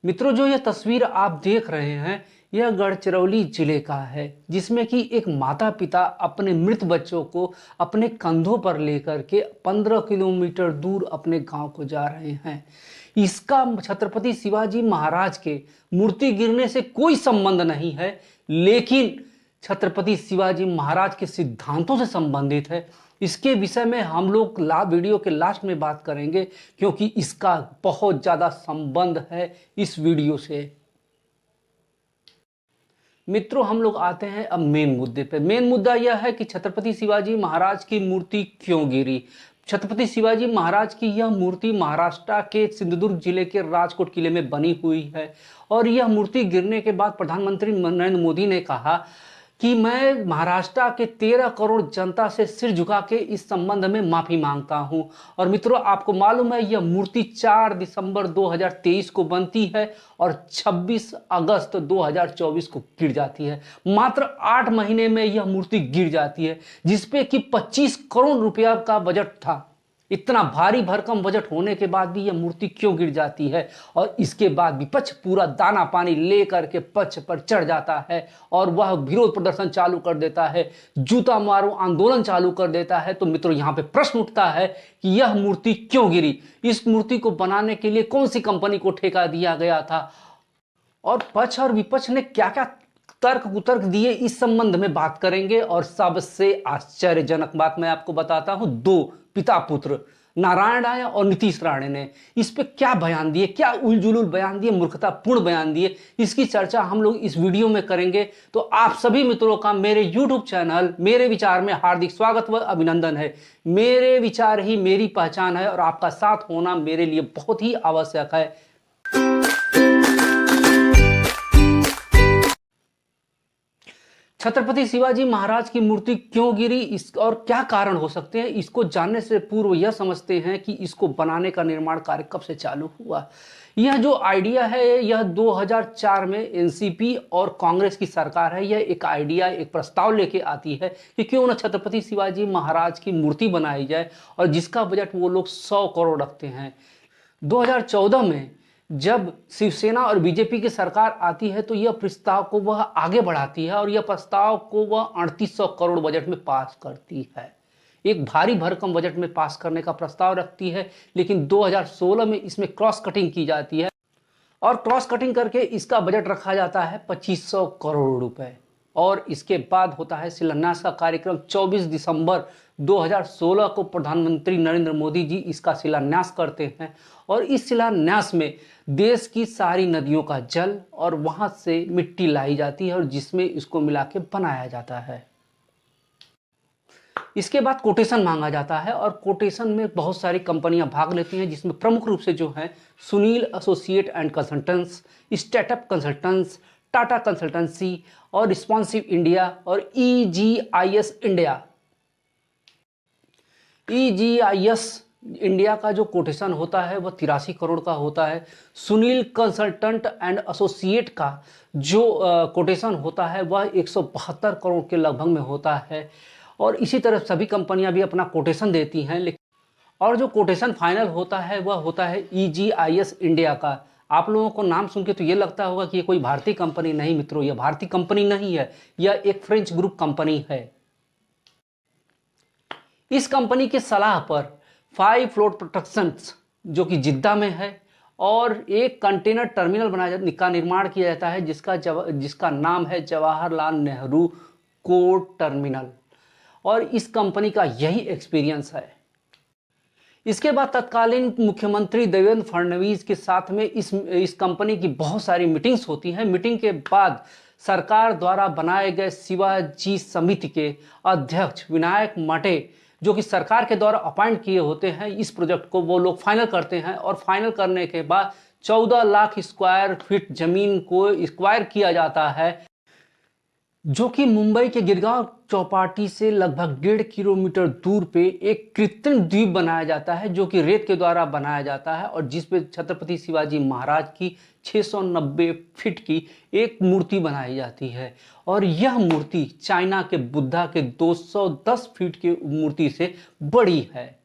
मित्रों, जो यह तस्वीर आप देख रहे हैं यह गढ़चिरौली जिले का है, जिसमें कि एक माता पिता अपने मृत बच्चों को अपने कंधों पर लेकर के 15 किलोमीटर दूर अपने गांव को जा रहे हैं। इसका छत्रपति शिवाजी महाराज के मूर्ति गिरने से कोई संबंध नहीं है, लेकिन छत्रपति शिवाजी महाराज के सिद्धांतों से संबंधित है। इसके विषय में हम लोग वीडियो के लास्ट में बात करेंगे, क्योंकि इसका बहुत ज़्यादा संबंध है इस वीडियो से। मित्रों, हम लोग आते हैं अब मेन मुद्दे पे। मेन मुद्दा यह है कि छत्रपति शिवाजी महाराज की मूर्ति क्यों गिरी। छत्रपति शिवाजी महाराज की यह मूर्ति महाराष्ट्र के सिंधुदुर्ग जिले के राजकोट किले में बनी हुई है, और यह मूर्ति गिरने के बाद प्रधानमंत्री नरेंद्र मोदी ने कहा कि मैं महाराष्ट्र के 13 करोड़ जनता से सिर झुका के इस संबंध में माफी मांगता हूं। और मित्रों, आपको मालूम है यह मूर्ति 4 दिसंबर 2023 को बनती है और 26 अगस्त 2024 को गिर जाती है। मात्र 8 महीने में यह मूर्ति गिर जाती है, जिसपे कि 25 करोड़ रुपया का बजट था। इतना भारी भरकम बजट होने के बाद भी यह मूर्ति क्यों गिर जाती है। और इसके बाद विपक्ष पूरा दाना पानी लेकर के पक्ष पर चढ़ जाता है और वह विरोध प्रदर्शन चालू कर देता है, जूता मारो आंदोलन चालू कर देता है। तो मित्रों, यहाँ पे प्रश्न उठता है कि यह मूर्ति क्यों गिरी, इस मूर्ति को बनाने के लिए कौन सी कंपनी को ठेका दिया गया था, और पक्ष और विपक्ष ने क्या क्या तर्क कुतर्क दिए, इस संबंध में बात करेंगे। और सबसे आश्चर्यजनक बात मैं आपको बताता हूं, 2 पिता पुत्र नारायण राणे और नीतीश राणे ने इस पे क्या बयान दिए, क्या उलझुल बयान दिए, मूर्खतापूर्ण बयान दिए, इसकी चर्चा हम लोग इस वीडियो में करेंगे। तो आप सभी मित्रों का मेरे YouTube चैनल मेरे विचार में हार्दिक स्वागत व अभिनंदन है। मेरे विचार ही मेरी पहचान है और आपका साथ होना मेरे लिए बहुत ही आवश्यक है। छत्रपति शिवाजी महाराज की मूर्ति क्यों गिरी, इस और क्या कारण हो सकते हैं, इसको जानने से पूर्व यह समझते हैं कि इसको बनाने का निर्माण कार्य कब से चालू हुआ। यह जो आइडिया है यह 2004 में एनसीपी और कांग्रेस की सरकार है, यह एक आइडिया एक प्रस्ताव लेके आती है कि क्यों ना छत्रपति शिवाजी महाराज की मूर्ति बनाई जाए, और जिसका बजट वो लोग 100 करोड़ रखते हैं। 2014 में जब शिवसेना और बीजेपी की सरकार आती है तो यह प्रस्ताव को वह आगे बढ़ाती है और यह प्रस्ताव को वह 3800 करोड़ बजट में पास करती है। एक भारी भरकम बजट में पास करने का प्रस्ताव रखती है, लेकिन 2016 में इसमें क्रॉस कटिंग की जाती है और क्रॉस कटिंग करके इसका बजट रखा जाता है 2500 करोड़ रुपए। और इसके बाद होता है शिलान्यास का कार्यक्रम। 24 दिसंबर 2016 को प्रधानमंत्री नरेंद्र मोदी जी इसका शिलान्यास करते हैं, और इस शिलान्यास में देश की सारी नदियों का जल और वहां से मिट्टी लाई जाती है और जिसमें इसको मिला के बनाया जाता है। इसके बाद कोटेशन मांगा जाता है और कोटेशन में बहुत सारी कंपनियां भाग लेती हैं, जिसमें प्रमुख रूप से जो है Sunil associate and consultants, startup consultants, Tata consultancy और रिस्पॉन्सिव इंडिया और EGIS इंडिया। EGIS इंडिया का जो कोटेशन होता है वह 83 करोड़ का होता है। सुनील कंसल्टेंट एंड एसोसिएट का जो कोटेशन होता है वह 172 करोड़ के लगभग में होता है। और इसी तरह सभी कंपनियां भी अपना कोटेशन देती हैं, लेकिन और जो कोटेशन फाइनल होता है वह होता है EGIS इंडिया का। आप लोगों को नाम सुन के तो ये लगता होगा कि ये कोई भारतीय कंपनी, नहीं मित्रों, यह भारतीय कंपनी नहीं है, यह एक फ्रेंच ग्रुप कंपनी है। इस कंपनी के सलाह पर 5 फ्लोट प्रोडक्शंस जो कि जिद्दा में है और एक कंटेनर टर्मिनल का निर्माण किया जाता है, जिसका नाम है जवाहरलाल नेहरू कोर्ट टर्मिनल, और इस कंपनी का यही एक्सपीरियंस है। इसके बाद तत्कालीन मुख्यमंत्री देवेंद्र फडणवीस के साथ में इस कंपनी की बहुत सारी मीटिंग्स होती हैं। मीटिंग के बाद सरकार द्वारा बनाए गए शिवाजी समिति के अध्यक्ष विनायक मटे, जो कि सरकार के द्वारा अपॉइंट किए होते हैं, इस प्रोजेक्ट को वो लोग फाइनल करते हैं। और फाइनल करने के बाद 14 लाख स्क्वायर फीट जमीन को एक्वायर किया जाता है, जो कि मुंबई के गिरगांव चौपाटी से लगभग 1.5 किलोमीटर दूर पे एक कृत्रिम द्वीप बनाया जाता है, जो कि रेत के द्वारा बनाया जाता है और जिस पे छत्रपति शिवाजी महाराज की 690 फीट की एक मूर्ति बनाई जाती है। और यह मूर्ति चाइना के बुद्धा के 210 फीट की मूर्ति से बड़ी है।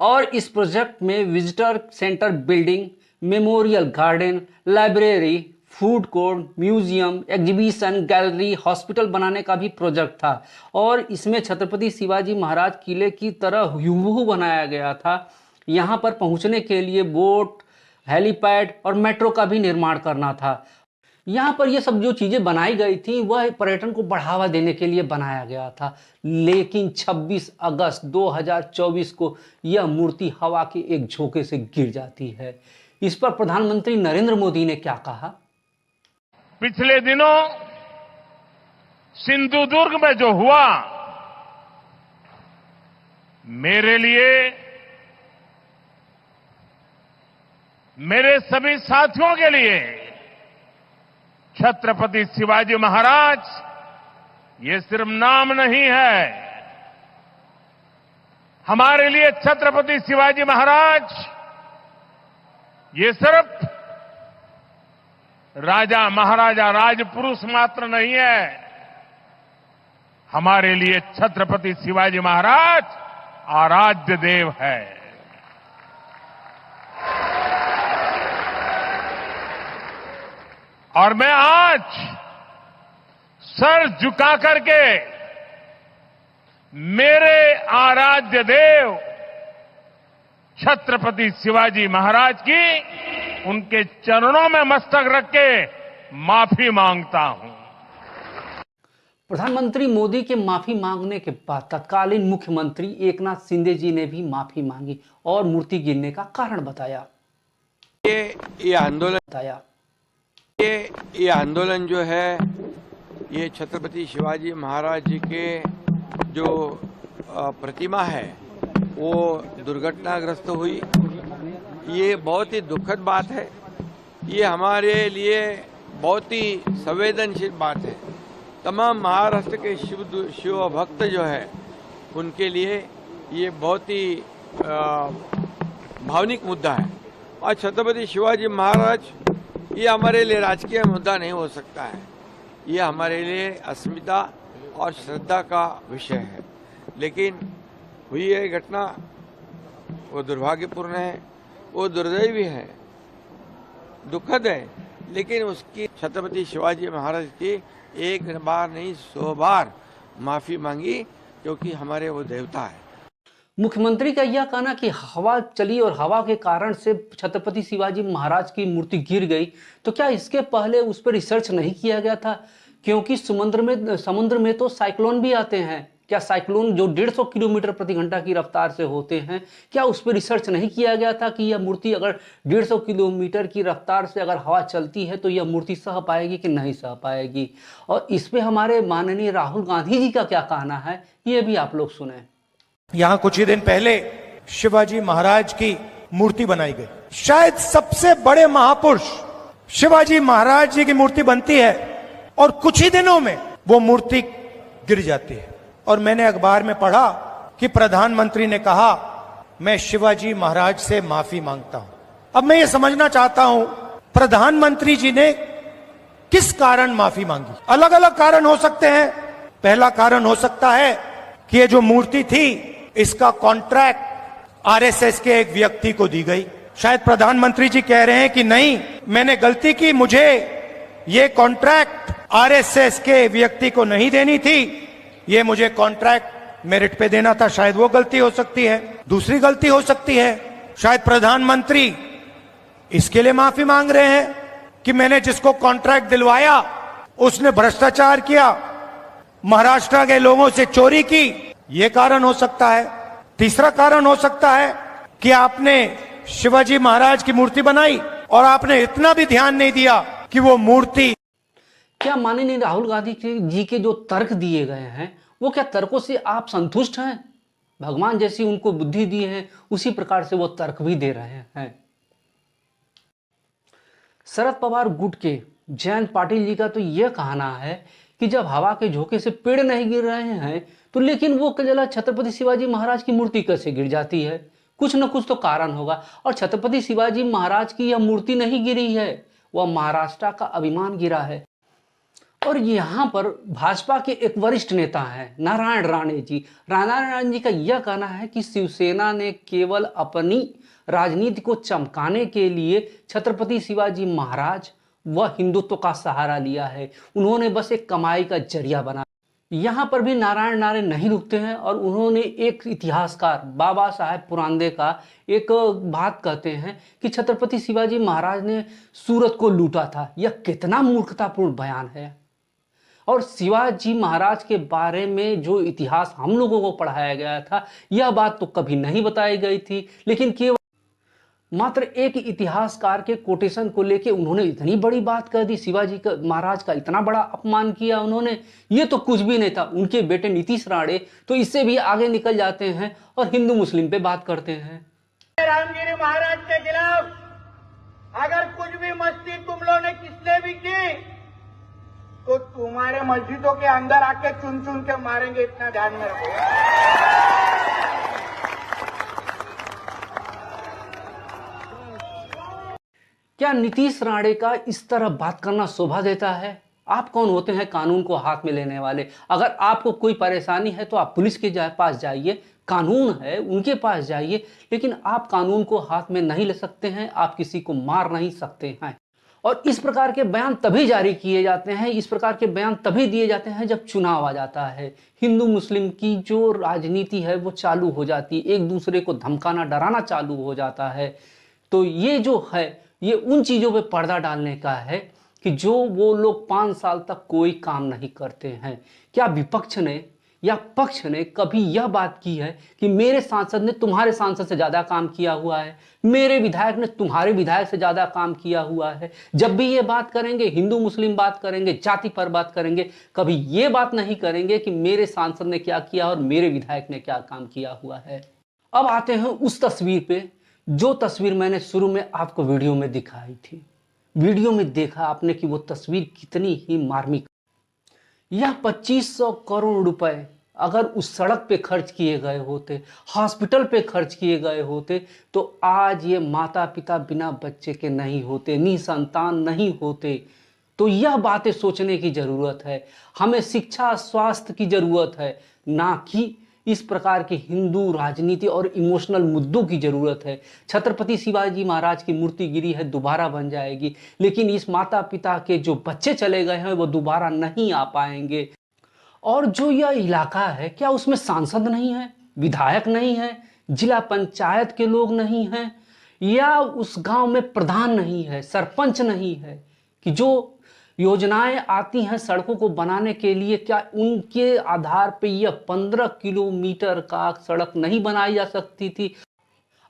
और इस प्रोजेक्ट में visitor centre building, memorial garden, library, food court, museum, exhibition, gallery, hospital बनाने का भी प्रोजेक्ट था और इसमें छत्रपति शिवाजी महाराज किले की तरह हूबहू बनाया गया था। यहाँ पर पहुँचने के लिए बोट, हेलीपैड और मेट्रो का भी निर्माण करना था। यहाँ पर ये सब जो चीज़ें बनाई गई थी वह पर्यटन को बढ़ावा देने के लिए बनाया गया था, लेकिन 26 अगस्त 2024 को यह मूर्ति हवा के एक झोंके से गिर जाती है। इस पर प्रधानमंत्री नरेंद्र मोदी ने क्या कहा? पिछले दिनों सिंधुदुर्ग में जो हुआ, मेरे लिए, मेरे सभी साथियों के लिए छत्रपति शिवाजी महाराज ये सिर्फ नाम नहीं है। हमारे लिए छत्रपति शिवाजी महाराज ये सिर्फ राजा महाराजा राजपुरुष मात्र नहीं है। हमारे लिए छत्रपति शिवाजी महाराज आराध्य देव है। और मैं आज सर झुका करके मेरे आराध्य देव छत्रपति शिवाजी महाराज की उनके चरणों में मस्तक रख के माफी मांगता हूं। प्रधानमंत्री मोदी के माफी मांगने के बाद तत्कालीन मुख्यमंत्री एकनाथ शिंदे जी ने भी माफी मांगी और मूर्ति गिरने का कारण बताया। ये आंदोलन जो है, ये छत्रपति शिवाजी महाराज जी के जो प्रतिमा है वो दुर्घटनाग्रस्त हुई। ये बहुत ही दुखद बात है। ये हमारे लिए बहुत ही संवेदनशील बात है। तमाम महाराष्ट्र के शिव भक्त जो है उनके लिए ये बहुत ही भावनिक मुद्दा है। और छत्रपति शिवाजी महाराज ये हमारे लिए राजकीय मुद्दा नहीं हो सकता है। ये हमारे लिए अस्मिता और श्रद्धा का विषय है। लेकिन हुई ये घटना वो दुर्भाग्यपूर्ण है, वो दुर्दैवी है, दुखद है। लेकिन उसकी छत्रपति शिवाजी महाराज की एक बार नहीं 100 बार माफी मांगी, क्योंकि हमारे वो देवता है। मुख्यमंत्री का यह कहना कि हवा चली और हवा के कारण से छत्रपति शिवाजी महाराज की मूर्ति गिर गई, तो क्या इसके पहले उस पर रिसर्च नहीं किया गया था? क्योंकि समुद्र में तो साइक्लोन भी आते हैं। क्या साइक्लोन जो 150 किलोमीटर प्रति घंटा की रफ्तार से होते हैं, क्या उस पर रिसर्च नहीं किया गया था कि यह मूर्ति अगर 150 किलोमीटर की रफ्तार से अगर हवा चलती है तो यह मूर्ति सह पाएगी कि नहीं सह पाएगी? और इस पे हमारे माननीय राहुल गांधी जी का क्या कहना है, ये भी आप लोग सुने। यहाँ कुछ ही दिन पहले शिवाजी महाराज की मूर्ति बनाई गई। शायद सबसे बड़े महापुरुष शिवाजी महाराज जी की मूर्ति बनती है और कुछ ही दिनों में वो मूर्ति गिर जाती है। और मैंने अखबार में पढ़ा कि प्रधानमंत्री ने कहा मैं शिवाजी महाराज से माफी मांगता हूं। अब मैं ये समझना चाहता हूं प्रधानमंत्री जी ने किस कारण माफी मांगी। अलग अलग कारण हो सकते हैं। पहला कारण हो सकता है कि ये जो मूर्ति थी इसका कॉन्ट्रैक्ट आरएसएस के एक व्यक्ति को दी गई। शायद प्रधानमंत्री जी कह रहे हैं कि नहीं, मैंने गलती की, मुझे ये कॉन्ट्रैक्ट आरएसएस के व्यक्ति को नहीं देनी थी, ये मुझे कॉन्ट्रैक्ट मेरिट पे देना था। शायद वो गलती हो सकती है। दूसरी गलती हो सकती है, शायद प्रधानमंत्री इसके लिए माफी मांग रहे हैं कि मैंने जिसको कॉन्ट्रैक्ट दिलवाया उसने भ्रष्टाचार किया, महाराष्ट्र के लोगों से चोरी की, ये कारण हो सकता है। तीसरा कारण हो सकता है कि आपने शिवाजी महाराज की मूर्ति बनाई और आपने इतना भी ध्यान नहीं दिया कि वो मूर्ति। क्या माननीय राहुल गांधी जी के जो तर्क दिए गए हैं वो क्या तर्कों से आप संतुष्ट हैं? भगवान जैसी उनको बुद्धि दी है उसी प्रकार से वो तर्क भी दे रहे हैं। शरद पवार गुट के जयंत पाटिल जी का तो यह कहना है कि जब हवा के झोंके से पेड़ नहीं गिर रहे हैं तो लेकिन वो जला छत्रपति शिवाजी महाराज की मूर्ति कैसे गिर जाती है? कुछ न कुछ तो कारण होगा। और छत्रपति शिवाजी महाराज की यह मूर्ति नहीं गिरी है, वह महाराष्ट्र का अभिमान गिरा है। और यहाँ पर भाजपा के एक वरिष्ठ नेता हैं नारायण राणे जी। नारायण राणे जी का यह कहना है कि शिवसेना ने केवल अपनी राजनीति को चमकाने के लिए छत्रपति शिवाजी महाराज व हिंदुत्व का सहारा लिया है, उन्होंने बस एक कमाई का जरिया बना। यहाँ पर भी नारायण राणे नहीं रुकते हैं और उन्होंने एक इतिहासकार बाबा साहेब पुरांदे का एक बात कहते हैं कि छत्रपति शिवाजी महाराज ने सूरत को लूटा था। यह कितना मूर्खतापूर्ण बयान है। और शिवाजी महाराज के बारे में जो इतिहास हम लोगों को पढ़ाया गया था, यह बात तो कभी नहीं बताई गई थी, लेकिन केवल मात्र एक इतिहासकार के कोटेशन को लेके उन्होंने इतनी बड़ी बात कह दी, शिवाजी महाराज का इतना बड़ा अपमान किया उन्होंने। ये तो कुछ भी नहीं था। उनके बेटे नीतीश राणे तो इससे भी आगे निकल जाते हैं और हिंदू मुस्लिम पे बात करते हैं। रामगिरी महाराज के खिलाफ अगर कुछ भी मस्ती तुम लोगों ने किसने भी की तो तुम्हारे मस्जिदों के अंदर आके चुन चुन के मारेंगे, इतना ध्यान में रखो। क्या नीतीश राणे का इस तरह बात करना शोभा देता है? आप कौन होते हैं कानून को हाथ में लेने वाले? अगर आपको कोई परेशानी है तो आप पुलिस के पास जाइए, कानून है उनके पास जाइए, लेकिन आप कानून को हाथ में नहीं ले सकते हैं, आप किसी को मार नहीं सकते हैं। और इस प्रकार के बयान तभी जारी किए जाते हैं, इस प्रकार के बयान तभी दिए जाते हैं जब चुनाव आ जाता है। हिंदू मुस्लिम की जो राजनीति है वो चालू हो जाती है, एक दूसरे को धमकाना डराना चालू हो जाता है। तो ये जो है ये उन चीज़ों पे पर्दा डालने का है कि जो वो लोग 5 साल तक कोई काम नहीं करते हैं। क्या विपक्ष ने या पक्ष ने कभी यह बात की है कि मेरे सांसद ने तुम्हारे सांसद से ज़्यादा काम किया हुआ है, मेरे विधायक ने तुम्हारे विधायक से ज़्यादा काम किया हुआ है? जब भी ये बात करेंगे, हिंदू मुस्लिम बात करेंगे, जाति पर बात करेंगे, कभी ये बात नहीं करेंगे कि मेरे सांसद ने क्या किया और मेरे विधायक ने क्या काम किया हुआ है। अब आते हैं उस तस्वीर पे, जो तस्वीर मैंने शुरू में आपको वीडियो में दिखाई थी। वीडियो में देखा आपने कि वो तस्वीर कितनी ही मार्मिक। यह 2500 करोड़ रुपए अगर उस सड़क पे खर्च किए गए होते, हॉस्पिटल पे खर्च किए गए होते, तो आज ये माता पिता बिना बच्चे के नहीं होते, निसंतान नहीं होते। तो यह बातें सोचने की ज़रूरत है। हमें शिक्षा स्वास्थ्य की ज़रूरत है, ना कि इस प्रकार की हिंदू राजनीति और इमोशनल मुद्दों की ज़रूरत है। छत्रपति शिवाजी महाराज की मूर्ति गिरी है, दोबारा बन जाएगी, लेकिन इस माता पिता के जो बच्चे चले गए हैं वो दोबारा नहीं आ पाएंगे। और जो यह इलाका है, क्या उसमें सांसद नहीं है, विधायक नहीं है, जिला पंचायत के लोग नहीं हैं, या उस गांव में प्रधान नहीं है, सरपंच नहीं है, कि जो योजनाएं आती हैं सड़कों को बनाने के लिए, क्या उनके आधार पे यह 15 किलोमीटर का सड़क नहीं बनाई जा सकती थी?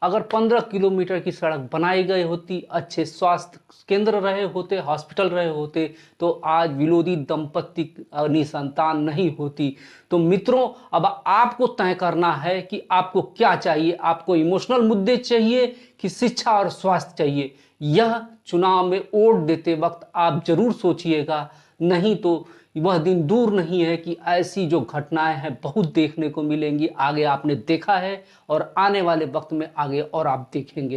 अगर 15 किलोमीटर की सड़क बनाई गई होती, अच्छे स्वास्थ्य केंद्र रहे होते, हॉस्पिटल रहे होते, तो आज विलोदी दंपति निसंतान नहीं होती। तो मित्रों, अब आपको तय करना है कि आपको क्या चाहिए। आपको इमोशनल मुद्दे चाहिए कि शिक्षा और स्वास्थ्य चाहिए? यह चुनाव में वोट देते वक्त आप जरूर सोचिएगा, नहीं तो वह दिन दूर नहीं है कि ऐसी जो घटनाएं हैं बहुत देखने को मिलेंगी। आगे आपने देखा है और आने वाले वक्त में आगे और आप देखेंगे।